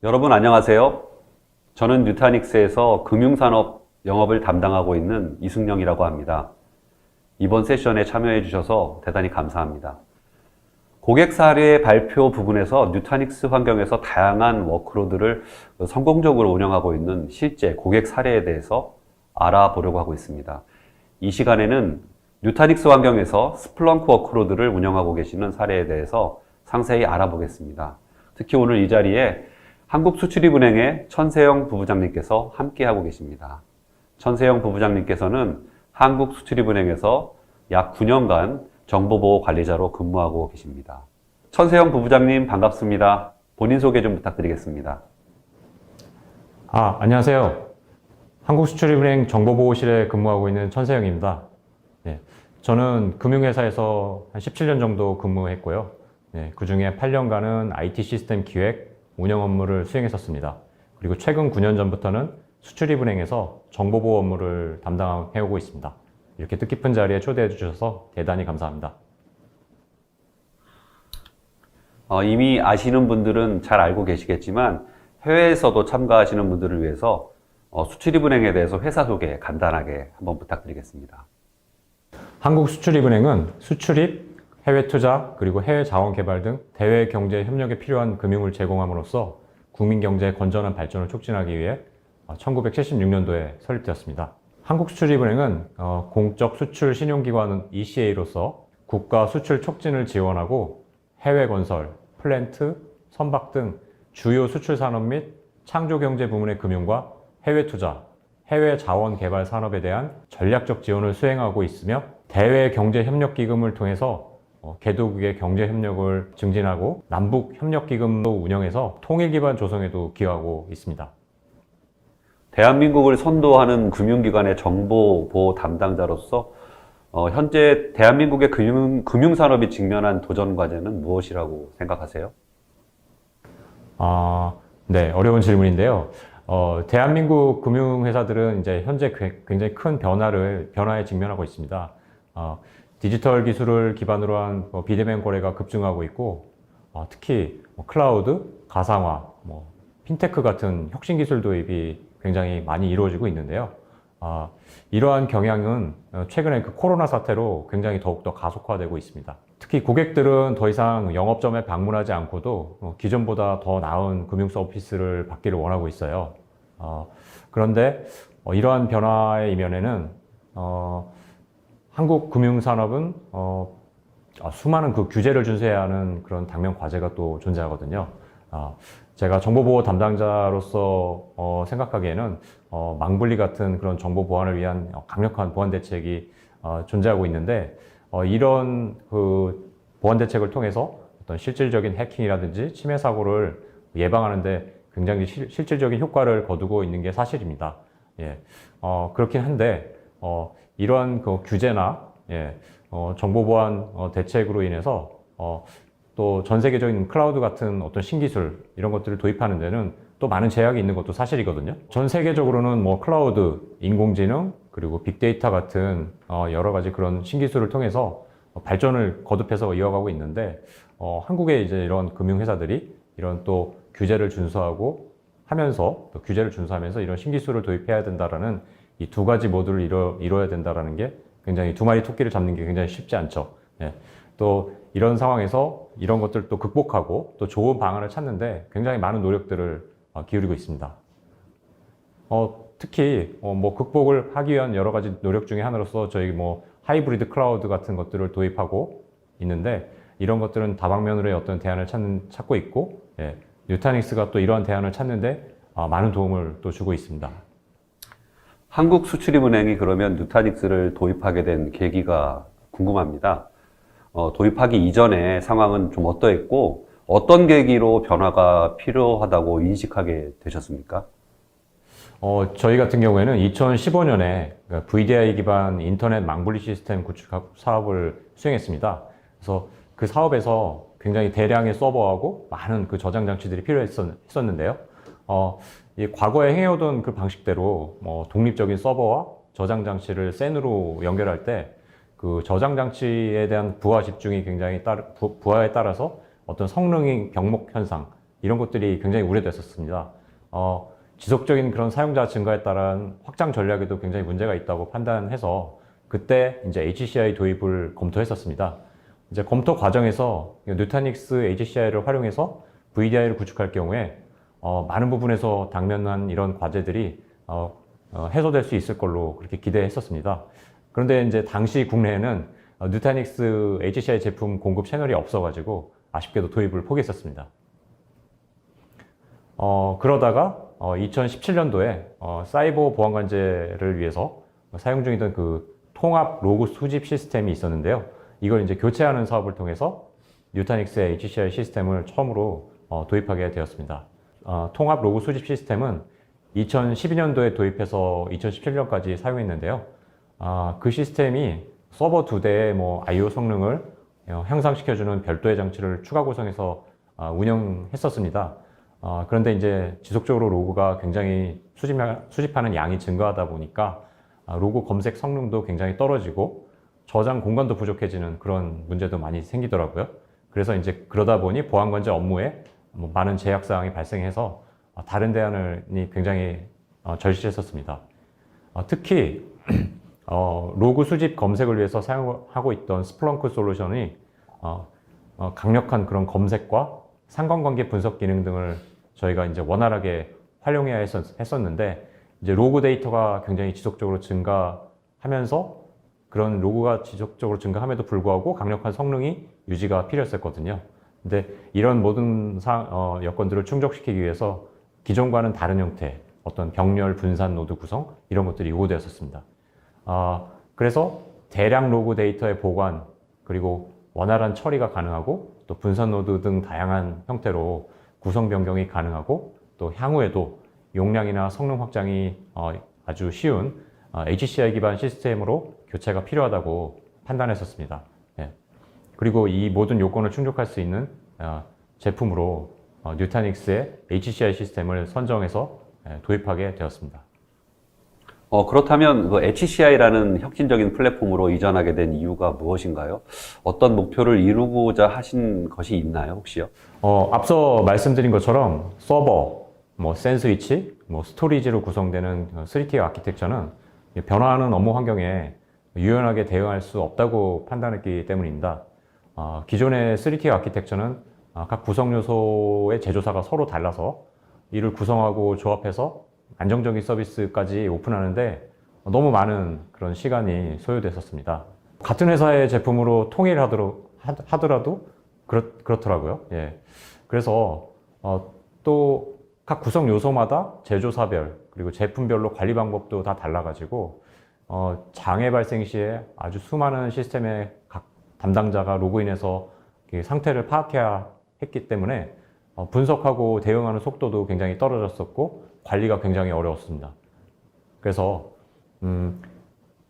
여러분 안녕하세요. 저는 뉴타닉스에서 금융산업 영업을 담당하고 있는 이승영이라고 합니다. 이번 세션에 참여해 주셔서 대단히 감사합니다. 고객 사례 발표 부분에서 뉴타닉스 환경에서 다양한 워크로드를 성공적으로 운영하고 있는 실제 고객 사례에 대해서 알아보려고 하고 있습니다. 이 시간에는 뉴타닉스 환경에서 스플렁크 워크로드를 운영하고 계시는 사례에 대해서 상세히 알아보겠습니다. 특히 오늘 이 자리에 한국수출입은행의 천세영 부부장님께서 함께하고 계십니다. 천세영 부부장님께서는 한국수출입은행에서 약 9년간 정보보호관리자로 근무하고 계십니다. 천세영 부부장님 반갑습니다. 본인 소개 좀 부탁드리겠습니다. 안녕하세요. 한국수출입은행 정보보호실에 근무하고 있는 천세영입니다. 네, 저는 금융회사에서 한 17년 정도 근무했고요. 네, 그 중에 8년간은 IT 시스템 기획, 운영 업무를 수행했었습니다. 그리고 최근 9년 전부터는 수출입은행에서 정보보호 업무를 담당해오고 있습니다. 이렇게 뜻깊은 자리에 초대해 주셔서 대단히 감사합니다. 이미 아시는 분들은 잘 알고 계시겠지만 해외에서도 참가하시는 분들을 위해서 수출입은행에 대해서 회사 소개 간단하게 한번 부탁드리겠습니다. 한국수출입은행은 수출입, 해외 투자, 그리고 해외 자원 개발 등 대외 경제 협력에 필요한 금융을 제공함으로써 국민 경제의 건전한 발전을 촉진하기 위해 1976년도에 설립되었습니다. 한국수출입은행은 공적 수출 신용기관 ECA로서 국가 수출 촉진을 지원하고 해외 건설, 플랜트, 선박 등 주요 수출 산업 및 창조 경제 부문의 금융과 해외 투자, 해외 자원 개발 산업에 대한 전략적 지원을 수행하고 있으며 대외 경제 협력 기금을 통해서 개도국의 경제 협력을 증진하고 남북 협력 기금도 운영해서 통일 기반 조성에도 기여하고 있습니다. 대한민국을 선도하는 금융기관의 정보보호 담당자로서 현재 대한민국의 금융산업이 직면한 도전 과제는 무엇이라고 생각하세요? 네, 어려운 질문인데요. 대한민국 금융회사들은 이제 현재 굉장히 큰 변화에 직면하고 있습니다. 디지털 기술을 기반으로 한 비대면 거래가 급증하고 있고, 특히 클라우드, 가상화, 핀테크 같은 혁신 기술 도입이 굉장히 많이 이루어지고 있는데요. 이러한 경향은 최근에 그 코로나 사태로 굉장히 더욱더 가속화되고 있습니다. 특히 고객들은 더 이상 영업점에 방문하지 않고도 기존보다 더 나은 금융 서비스를 받기를 원하고 있어요. 그런데 이러한 변화의 이면에는 한국 금융산업은 수많은 그 규제를 준수해야 하는 그런 당면 과제가 또 존재하거든요. 제가 정보보호 담당자로서 생각하기에는 망분리 같은 그런 정보 보안을 위한 강력한 보안 대책이 존재하고 있는데 이런 그 보안 대책을 통해서 어떤 실질적인 해킹이라든지 침해 사고를 예방하는데 굉장히 실질적인 효과를 거두고 있는 게 사실입니다. 예, 그렇긴 한데 이러한 그 규제나 정보 보안 대책으로 인해서 또 전 세계적인 클라우드 같은 어떤 신기술 이런 것들을 도입하는 데는 또 많은 제약이 있는 것도 사실이거든요. 전 세계적으로는 클라우드, 인공지능, 그리고 빅데이터 같은 여러 가지 그런 신기술을 통해서 발전을 거듭해서 이어가고 있는데 한국의 이제 이런 금융회사들이 이런 또 규제를 준수하고 하면서 또 규제를 준수하면서 이런 신기술을 도입해야 된다라는 이 두 가지 모두를 이뤄야 된다라는 게 굉장히 두 마리 토끼를 잡는 게 굉장히 쉽지 않죠. 또 이런 상황에서 이런 것들을 또 극복하고 또 좋은 방안을 찾는데 굉장히 많은 노력들을 기울이고 있습니다. 특히 극복을 하기 위한 여러 가지 노력 중에 하나로서 저희 하이브리드 클라우드 같은 것들을 도입하고 있는데 이런 것들은 다방면으로의 어떤 대안을 찾고 있고 뉴타닉스가 또 이러한 대안을 찾는데 많은 도움을 또 주고 있습니다. 한국수출입은행이 그러면 뉴타닉스를 도입하게 된 계기가 궁금합니다. 도입하기 이전의 상황은 좀 어떠했고 어떤 계기로 변화가 필요하다고 인식하게 되셨습니까? 저희 같은 경우에는 2015년에 VDI 기반 인터넷 망분리 시스템 구축 사업을 수행했습니다. 그래서 그 사업에서 굉장히 대량의 서버하고 많은 그 저장 장치들이 필요했었는데요. 이 과거에 행해오던 그 방식대로 독립적인 서버와 저장 장치를 샌으로 연결할 때 그 저장 장치에 대한 부하 집중이 굉장히 부하에 따라서 어떤 성능의 병목 현상, 이런 것들이 굉장히 우려됐었습니다. 지속적인 그런 사용자 증가에 따른 확장 전략에도 굉장히 문제가 있다고 판단해서 그때 이제 HCI 도입을 검토했었습니다. 이제 검토 과정에서 누타닉스 HCI를 활용해서 VDI를 구축할 경우에 많은 부분에서 당면한 이런 과제들이 해소될 수 있을 걸로 그렇게 기대했었습니다. 그런데 이제 당시 국내에는 누타닉스 HCI 제품 공급 채널이 없어가지고 아쉽게도 도입을 포기했었습니다. 그러다가 2017년도에 사이버 보안 관제를 위해서 사용 중이던 그 통합 로그 수집 시스템이 있었는데요. 이걸 이제 교체하는 사업을 통해서 누타닉스의 HCI 시스템을 처음으로 도입하게 되었습니다. 통합 로그 수집 시스템은 2012년도에 도입해서 2017년까지 사용했는데요. 그 시스템이 서버 2대의 IO 성능을 향상시켜주는 별도의 장치를 추가 구성해서 운영했었습니다. 그런데 이제 지속적으로 로그가 굉장히 수집하는 양이 증가하다 보니까 로그 검색 성능도 굉장히 떨어지고 저장 공간도 부족해지는 그런 문제도 많이 생기더라고요. 그래서 이제 그러다 보니 보안 관제 업무에 많은 제약 사항이 발생해서 다른 대안이 굉장히 절실했었습니다. 특히 로그 수집 검색을 위해서 사용하고 있던 스플렁크 솔루션이 강력한 그런 검색과 상관관계 분석 기능 등을 저희가 이제 원활하게 활용해야 했었는데 이제 로그 데이터가 굉장히 지속적으로 증가하면서 그런 로그가 지속적으로 증가함에도 불구하고 강력한 성능이 유지가 필요했었거든요. 근데 이런 모든 여건들을 충족시키기 위해서 기존과는 다른 형태, 어떤 병렬 분산 노드 구성 이런 것들이 요구되었었습니다. 그래서 대량 로그 데이터의 보관 그리고 원활한 처리가 가능하고 또 분산 노드 등 다양한 형태로 구성 변경이 가능하고 또 향후에도 용량이나 성능 확장이 아주 쉬운 HCI 기반 시스템으로 교체가 필요하다고 판단했었습니다. 예. 그리고 이 모든 요건을 충족할 수 있는 제품으로 누타닉스의 HCI 시스템을 선정해서 도입하게 되었습니다. 그렇다면 그 HCI라는 혁신적인 플랫폼으로 이전하게 된 이유가 무엇인가요? 어떤 목표를 이루고자 하신 것이 있나요, 혹시요? 앞서 말씀드린 것처럼 서버, 샌스위치, 스토리지로 구성되는 3Tier 아키텍처는 변화하는 업무 환경에 유연하게 대응할 수 없다고 판단했기 때문입니다. 기존의 3Tier 아키텍처는 각 구성 요소의 제조사가 서로 달라서 이를 구성하고 조합해서 안정적인 서비스까지 오픈하는데 너무 많은 그런 시간이 소요됐었습니다. 같은 회사의 제품으로 통일하더라도 그렇더라고요. 예. 그래서 또 각 구성 요소마다 제조사별 그리고 제품별로 관리 방법도 다 달라가지고 장애 발생 시에 아주 수많은 시스템의 각 담당자가 로그인해서 상태를 파악해야 했기 때문에 분석하고 대응하는 속도도 굉장히 떨어졌었고 관리가 굉장히 어려웠습니다. 그래서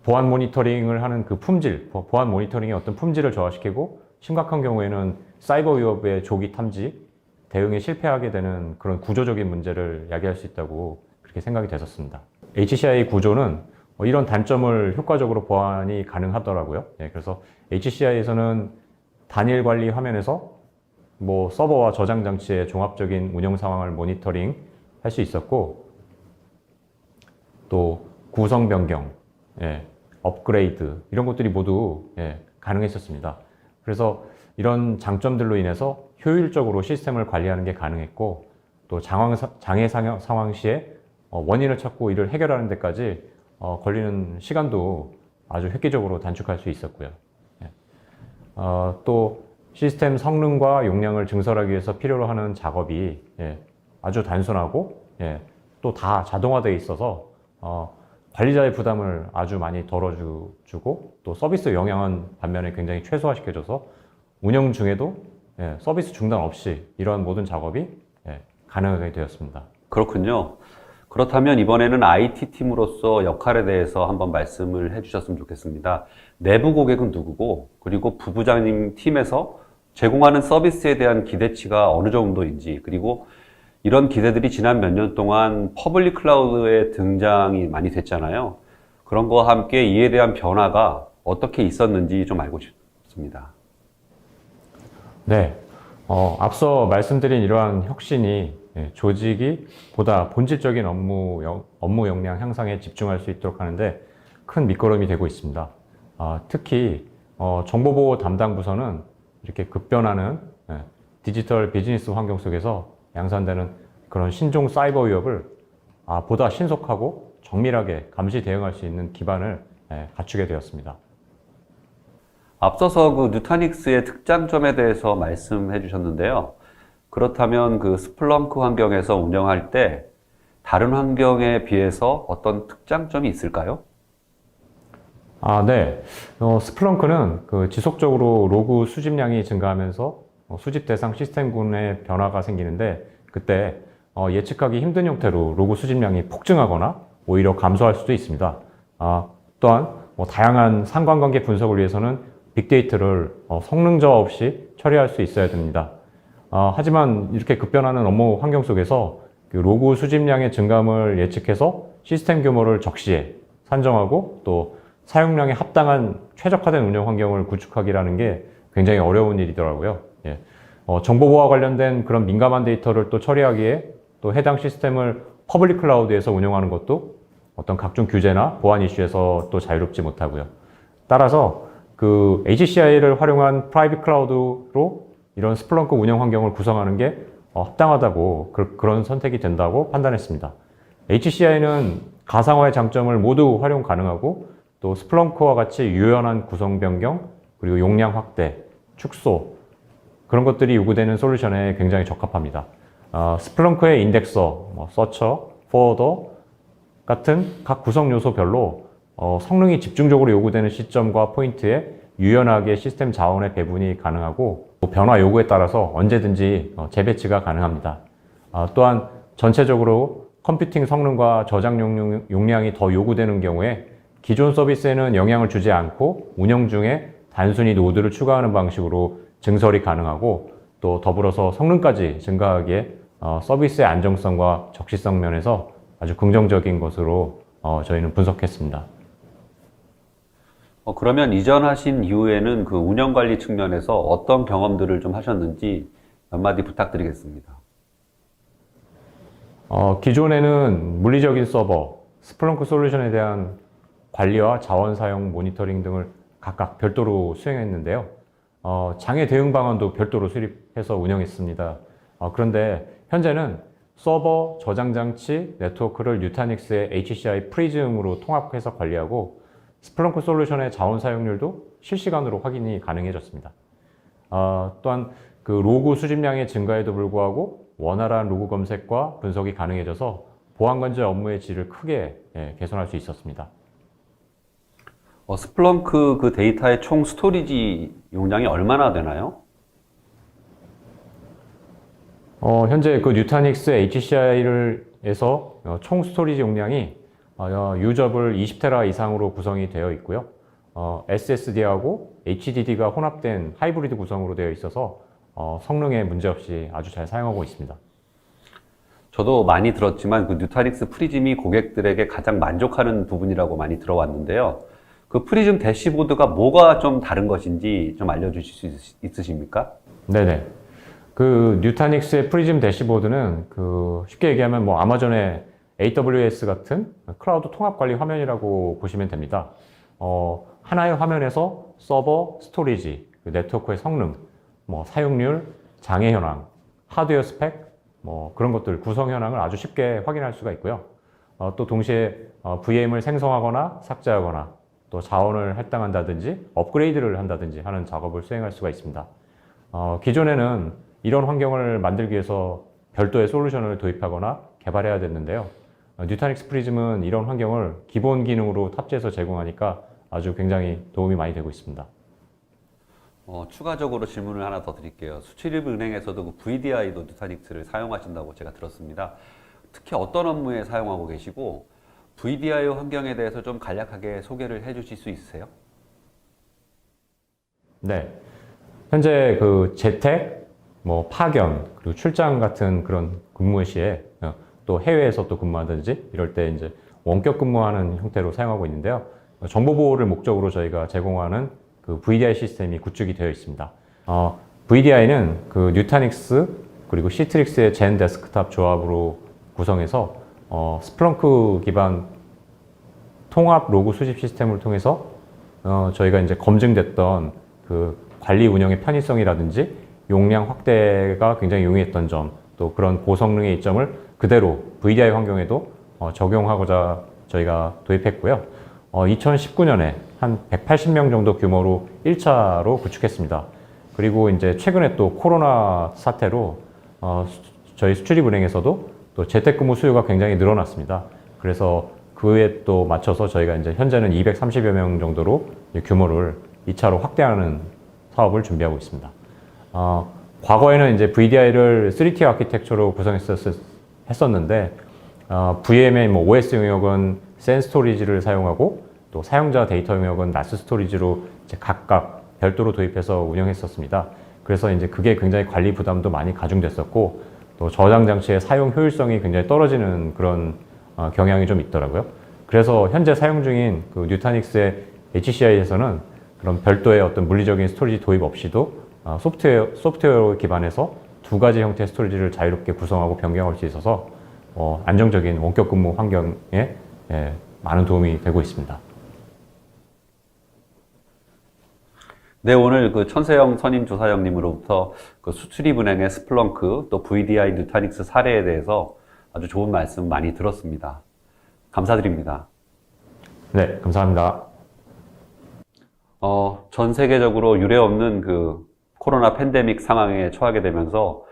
보안 모니터링을 하는 그 품질, 보안 모니터링의 어떤 품질을 저하시키고 심각한 경우에는 사이버 위협의 조기 탐지, 대응에 실패하게 되는 그런 구조적인 문제를 야기할 수 있다고 그렇게 생각이 됐었습니다. HCI 구조는 이런 단점을 효과적으로 보완이 가능하더라고요. 예, 그래서 HCI에서는 단일 관리 화면에서 서버와 저장 장치의 종합적인 운영 상황을 모니터링 할 수 있었고 또 구성 변경, 업그레이드 이런 것들이 모두 가능했었습니다. 그래서 이런 장점들로 인해서 효율적으로 시스템을 관리하는 게 가능했고 또 장애 상황 시에 원인을 찾고 이를 해결하는 데까지 걸리는 시간도 아주 획기적으로 단축할 수 있었고요. 또 시스템 성능과 용량을 증설하기 위해서 필요로 하는 작업이 아주 단순하고 또 다 자동화되어 있어서 관리자의 부담을 아주 많이 덜어주고 또 서비스 영향은 반면에 굉장히 최소화시켜줘서 운영 중에도 서비스 중단 없이 이러한 모든 작업이 가능하게 되었습니다. 그렇군요. 그렇다면 이번에는 IT팀으로서 역할에 대해서 한번 말씀을 해주셨으면 좋겠습니다. 내부 고객은 누구고 그리고 부부장님 팀에서 제공하는 서비스에 대한 기대치가 어느 정도인지 그리고 이런 기대들이 지난 몇 년 동안 퍼블릭 클라우드의 등장이 많이 됐잖아요. 그런 거와 함께 이에 대한 변화가 어떻게 있었는지 좀 알고 싶습니다. 네. 앞서 말씀드린 이러한 혁신이 조직이 보다 본질적인 업무 역량 향상에 집중할 수 있도록 하는데 큰 밑거름이 되고 있습니다. 특히 정보보호 담당 부서는 이렇게 급변하는 디지털 비즈니스 환경 속에서 양산되는 그런 신종 사이버 위협을 보다 신속하고 정밀하게 감시 대응할 수 있는 기반을 갖추게 되었습니다. 앞서서 그 누타닉스의 특장점에 대해서 말씀해 주셨는데요. 그렇다면 그 스플렁크 환경에서 운영할 때 다른 환경에 비해서 어떤 특장점이 있을까요? 네. 스플렁크는 그 지속적으로 로그 수집량이 증가하면서 수집 대상 시스템군의 변화가 생기는데 그때 예측하기 힘든 형태로 로그 수집량이 폭증하거나 오히려 감소할 수도 있습니다. 또한 다양한 상관관계 분석을 위해서는 빅데이터를 성능 저하 없이 처리할 수 있어야 됩니다. 하지만 이렇게 급변하는 업무 환경 속에서 그 로그 수집량의 증감을 예측해서 시스템 규모를 적시해 산정하고 또 사용량에 합당한 최적화된 운영 환경을 구축하기라는 게 굉장히 어려운 일이더라고요. 정보보호와 관련된 그런 민감한 데이터를 또 처리하기에 또 해당 시스템을 퍼블릭 클라우드에서 운영하는 것도 어떤 각종 규제나 보안 이슈에서 또 자유롭지 못하고요. 따라서 그 HCI를 활용한 프라이빗 클라우드로 이런 스플렁크 운영 환경을 구성하는 게 합당하다고 그런 선택이 된다고 판단했습니다. HCI는 가상화의 장점을 모두 활용 가능하고 또 스플렁크와 같이 유연한 구성 변경 그리고 용량 확대, 축소 그런 것들이 요구되는 솔루션에 굉장히 적합합니다. 스플렁크의 인덱서, 서처, 포워더 같은 각 구성 요소별로 성능이 집중적으로 요구되는 시점과 포인트에 유연하게 시스템 자원의 배분이 가능하고 변화 요구에 따라서 언제든지 재배치가 가능합니다. 또한 전체적으로 컴퓨팅 성능과 저장 용량이 더 요구되는 경우에 기존 서비스에는 영향을 주지 않고 운영 중에 단순히 노드를 추가하는 방식으로 증설이 가능하고 또 더불어서 성능까지 증가하기에 서비스의 안정성과 적시성 면에서 아주 긍정적인 것으로 저희는 분석했습니다. 그러면 이전하신 이후에는 그 운영관리 측면에서 어떤 경험들을 좀 하셨는지 몇 마디 부탁드리겠습니다. 기존에는 물리적인 서버, 스플렁크 솔루션에 대한 관리와 자원 사용 모니터링 등을 각각 별도로 수행했는데요. 장애 대응 방안도 별도로 수립해서 운영했습니다. 그런데 현재는 서버, 저장 장치, 네트워크를 누타닉스의 HCI 프리즘으로 통합해서 관리하고 스플렁크 솔루션의 자원 사용률도 실시간으로 확인이 가능해졌습니다. 또한 그 로그 수집량의 증가에도 불구하고 원활한 로그 검색과 분석이 가능해져서 보안관제 업무의 질을 크게 개선할 수 있었습니다. 스플렁크 그 데이터의 총 스토리지 용량이 얼마나 되나요? 현재 그 누타닉스 HCI에서 총 스토리지 용량이 유저블 20테라 이상으로 구성이 되어 있고요. SSD하고 HDD가 혼합된 하이브리드 구성으로 되어 있어서 성능에 문제없이 아주 잘 사용하고 있습니다. 저도 많이 들었지만 그 누타닉스 프리즘이 고객들에게 가장 만족하는 부분이라고 많이 들어왔는데요. 그 프리즘 대시보드가 뭐가 좀 다른 것인지 좀 알려주실 수 있으십니까? 네네. 그 누타닉스의 프리즘 대시보드는 그 쉽게 얘기하면 뭐 아마존의 AWS 같은 클라우드 통합 관리 화면이라고 보시면 됩니다. 하나의 화면에서 서버, 스토리지, 그 네트워크의 성능, 사용률, 장애 현황, 하드웨어 스펙, 그런 것들 구성 현황을 아주 쉽게 확인할 수가 있고요. 또 동시에 VM을 생성하거나 삭제하거나 또 자원을 할당한다든지 업그레이드를 한다든지 하는 작업을 수행할 수가 있습니다. 기존에는 이런 환경을 만들기 위해서 별도의 솔루션을 도입하거나 개발해야 됐는데요. 누타닉스 프리즘은 이런 환경을 기본 기능으로 탑재해서 제공하니까 아주 굉장히 도움이 많이 되고 있습니다. 추가적으로 질문을 하나 더 드릴게요. 수출입은행에서도 그 VDI도 누타닉스를 사용하신다고 제가 들었습니다. 특히 어떤 업무에 사용하고 계시고 VDI 환경에 대해서 좀 간략하게 소개를 해주실 수 있으세요? 네, 현재 그 재택, 파견, 그리고 출장 같은 그런 근무 시에 또 해외에서 또 근무하든지 이럴 때 이제 원격 근무하는 형태로 사용하고 있는데요. 정보 보호를 목적으로 저희가 제공하는 그 VDI 시스템이 구축이 되어 있습니다. VDI는 그 뉴타닉스 그리고 시트릭스의 젠 데스크탑 조합으로 구성해서 스플렁크 기반 통합 로그 수집 시스템을 통해서 저희가 이제 검증됐던 그 관리 운영의 편의성이라든지 용량 확대가 굉장히 용이했던 점, 또 그런 고성능의 이점을 그대로 VDI 환경에도 적용하고자 저희가 도입했고요. 2019년에 한 180명 정도 규모로 1차로 구축했습니다. 그리고 이제 최근에 또 코로나 사태로 저희 수출입은행에서도 또 재택근무 수요가 굉장히 늘어났습니다. 그래서 그에 또 맞춰서 저희가 이제 현재는 230여 명 정도로 규모를 2차로 확대하는 사업을 준비하고 있습니다. 과거에는 이제 VDI를 3T 아키텍처로 구성했었는데 VM의 뭐 OS 영역은 센 스토리지를 사용하고 또 사용자 데이터 영역은 나스 스토리지로 이제 각각 별도로 도입해서 운영했었습니다. 그래서 이제 그게 굉장히 관리 부담도 많이 가중됐었고 또 저장 장치의 사용 효율성이 굉장히 떨어지는 그런 경향이 좀 있더라고요. 그래서 현재 사용 중인 그 뉴타닉스의 HCI에서는 그런 별도의 어떤 물리적인 스토리지 도입 없이도 소프트웨어 기반에서 두 가지 형태의 스토리지를 자유롭게 구성하고 변경할 수 있어서 안정적인 원격 근무 환경에 많은 도움이 되고 있습니다. 네, 오늘 그 천세영 선임 조사장님으로부터 그 수출입은행의 스플렁크 또 VDI 뉴타닉스 사례에 대해서 아주 좋은 말씀 많이 들었습니다. 감사드립니다. 네, 감사합니다. 전 세계적으로 유례없는 그 코로나 팬데믹 상황에 처하게 되면서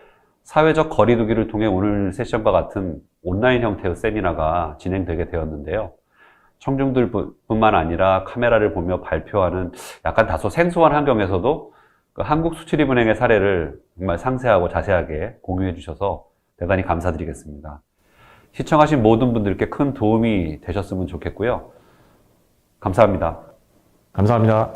사회적 거리두기를 통해 오늘 세션과 같은 온라인 형태의 세미나가 진행되게 되었는데요. 청중들뿐만 아니라 카메라를 보며 발표하는 약간 다소 생소한 환경에서도 그 한국수출입은행의 사례를 정말 상세하고 자세하게 공유해 주셔서 대단히 감사드리겠습니다. 시청하신 모든 분들께 큰 도움이 되셨으면 좋겠고요. 감사합니다. 감사합니다.